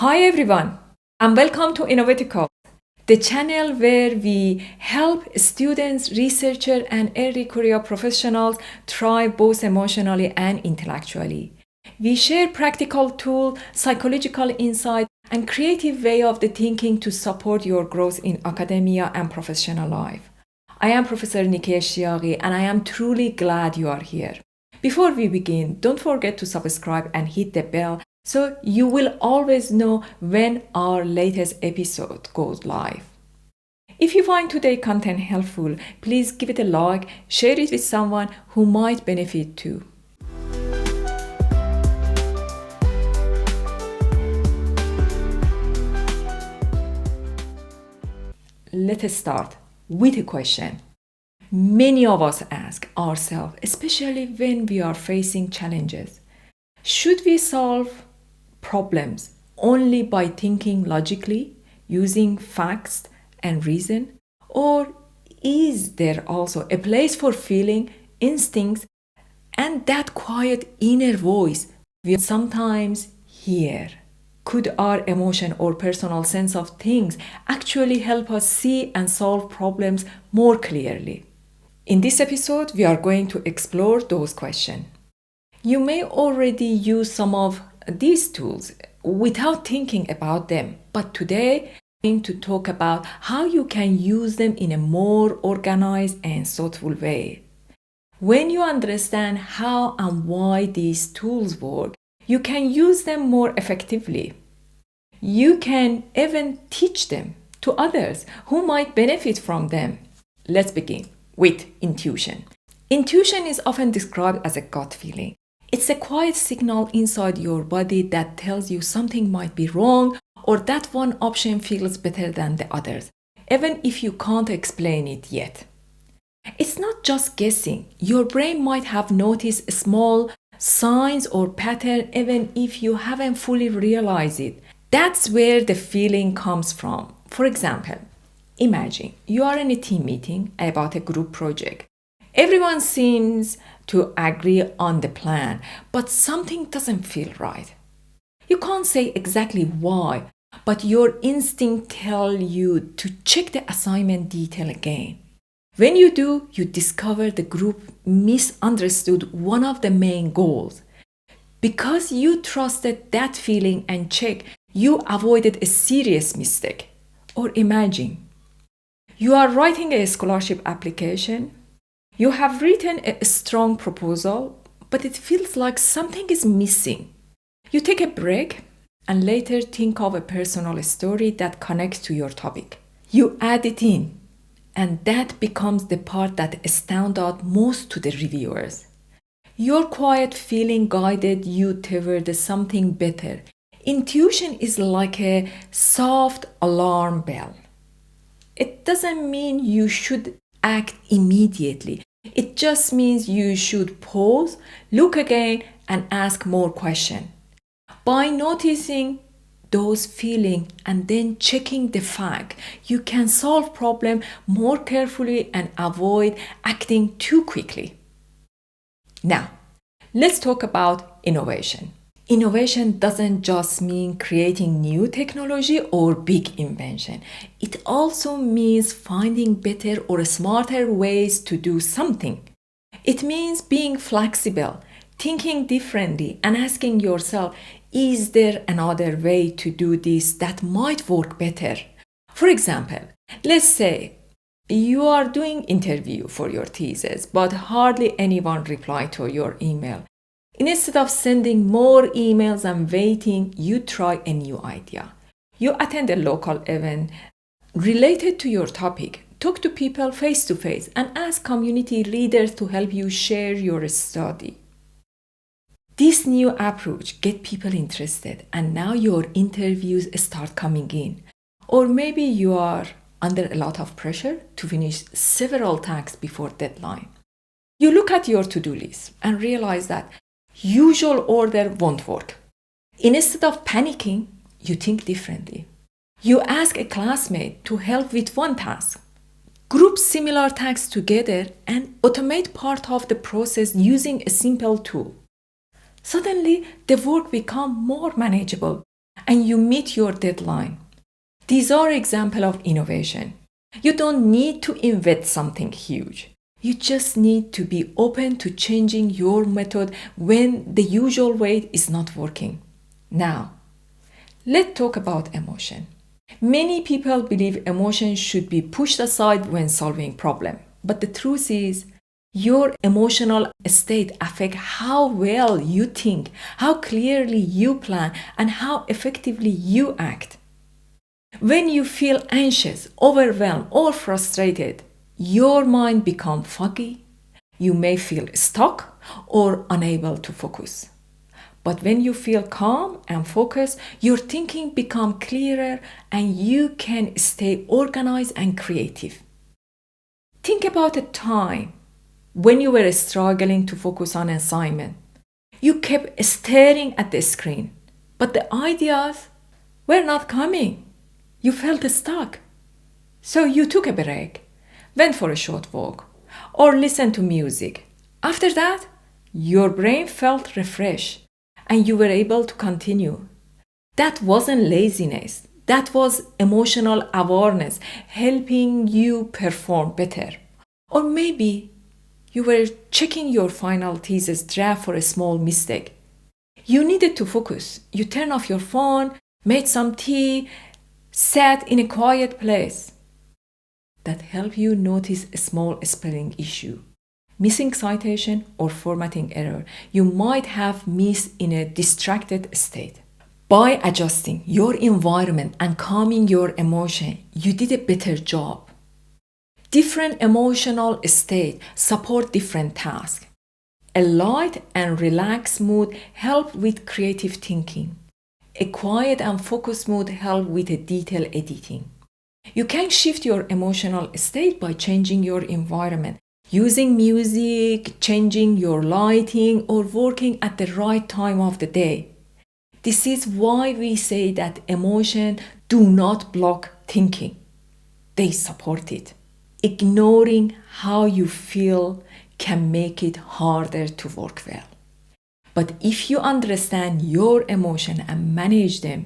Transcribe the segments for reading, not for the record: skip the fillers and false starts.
Hi everyone, and welcome to Innovaticalls, the channel where we help students, researchers, and early career professionals thrive both emotionally and intellectually. We share practical tools, psychological insight, and creative way of the thinking to support your growth in academia and professional life. I am Professor Niki Eshtiaqi, and I am truly glad you are here. Before we begin, don't forget to subscribe and hit the bell so you will always know when our latest episode goes live. If you find today's content helpful, please give it a like, share it with someone who might benefit too. Let us start with a question. Many of us ask ourselves, especially when we are facing challenges, should we solve problems only by thinking logically, using facts and reason? Or is there also a place for feeling, instincts, and that quiet inner voice we sometimes hear? Could our emotion or personal sense of things actually help us see and solve problems more clearly? In this episode, we are going to explore those questions. You may already use some of these tools without thinking about them, but today I'm going to talk about how you can use them in a more organized and thoughtful way. When you understand how and why these tools work, you can use them more effectively. You can even teach them to others who might benefit from them. Let's begin with intuition. Intuition is often described as a gut feeling. It's a quiet signal inside your body that tells you something might be wrong or that one option feels better than the others, even if you can't explain it yet. It's not just guessing. Your brain might have noticed small signs or patterns even if you haven't fully realized it. That's where the feeling comes from. For example, imagine you are in a team meeting about a group project. Everyone seems to agree on the plan, but something doesn't feel right. You can't say exactly why, but your instinct tells you to check the assignment detail again. When you do, you discover the group misunderstood one of the main goals. Because you trusted that feeling and check, you avoided a serious mistake. Or imagine, you are writing a scholarship application. You have written a strong proposal, but it feels like something is missing. You take a break and later think of a personal story that connects to your topic. You add it in, and that becomes the part that stands out most to the reviewers. Your quiet feeling guided you toward something better. Intuition is like a soft alarm bell. It doesn't mean you should act immediately. It just means you should pause, look again, and ask more questions. By noticing those feelings and then checking the fact, you can solve problem more carefully and avoid acting too quickly. Now, let's talk about innovation. Innovation doesn't just mean creating new technology or big invention. It also means finding better or smarter ways to do something. It means being flexible, thinking differently, and asking yourself, is there another way to do this that might work better? For example, let's say you are doing interview for your thesis, but hardly anyone replied to your email. Instead of sending more emails and waiting, you try a new idea. You attend a local event related to your topic, talk to people face to face, and ask community leaders to help you share your study. This new approach gets people interested, and now your interviews start coming in. Or maybe you are under a lot of pressure to finish several tasks before deadline. You look at your to-do list and realize that usual order won't work. Instead of panicking, you think differently. You ask a classmate to help with one task. Group similar tasks together and automate part of the process using a simple tool. Suddenly, the work becomes more manageable and you meet your deadline. These are examples of innovation. You don't need to invent something huge. You just need to be open to changing your method when the usual way is not working. Now, let's talk about emotion. Many people believe emotion should be pushed aside when solving problem. But the truth is, your emotional state affects how well you think, how clearly you plan, and how effectively you act. When you feel anxious, overwhelmed, or frustrated, your mind becomes foggy. You may feel stuck or unable to focus. But when you feel calm and focused, your thinking becomes clearer and you can stay organized and creative. Think about a time when you were struggling to focus on an assignment. You kept staring at the screen, but the ideas were not coming. You felt stuck. So you took a break, went for a short walk, or listened to music. After that, your brain felt refreshed and you were able to continue. That wasn't laziness. That was emotional awareness helping you perform better. Or maybe you were checking your final thesis draft for a small mistake. You needed to focus. You turned off your phone, made some tea, sat in a quiet place. That helped you notice a small spelling issue, missing citation, or formatting error you might have missed in a distracted state. By adjusting your environment and calming your emotion, you did a better job. Different emotional states support different tasks. A light and relaxed mood helps with creative thinking. A quiet and focused mood helps with detail editing. You can shift your emotional state by changing your environment, using music, changing your lighting, or working at the right time of the day. This is why we say that emotions do not block thinking. They support it. Ignoring how you feel can make it harder to work well. But if you understand your emotions and manage them,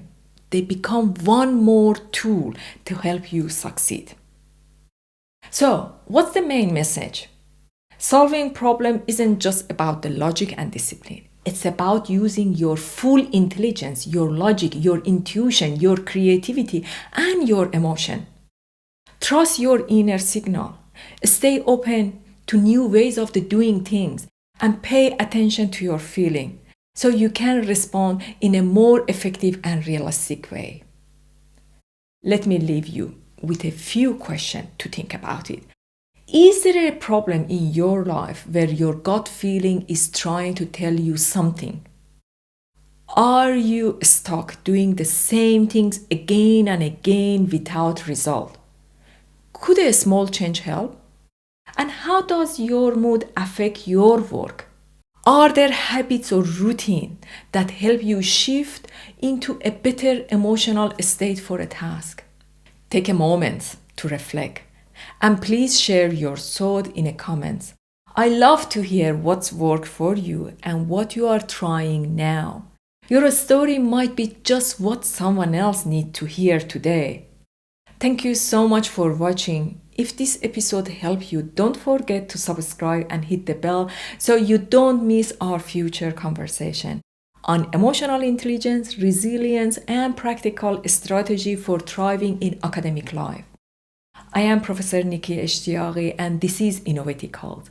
they become one more tool to help you succeed. So, what's the main message? Solving problem isn't just about the logic and discipline. It's about using your full intelligence, your logic, your intuition, your creativity, and your emotion. Trust your inner signal. Stay open to new ways of doing things and pay attention to your feeling so you can respond in a more effective and realistic way. Let me leave you with a few questions to think about it. Is there a problem in your life where your gut feeling is trying to tell you something? Are you stuck doing the same things again and again without result? Could a small change help? And how does your mood affect your work? Are there habits or routine that help you shift into a better emotional state for a task? Take a moment to reflect and please share your thought in the comments. I love to hear what's worked for you and what you are trying now. Your story might be just what someone else needs to hear today. Thank you so much for watching. If this episode helped you, don't forget to subscribe and hit the bell so you don't miss our future conversation on emotional intelligence, resilience, and practical strategy for thriving in academic life. I am Professor Nikki Eshtiaqi and this is Innovaticalls.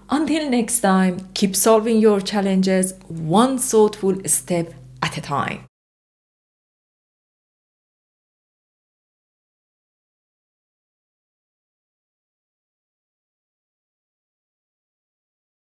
Until next time, keep solving your challenges one thoughtful step at a time.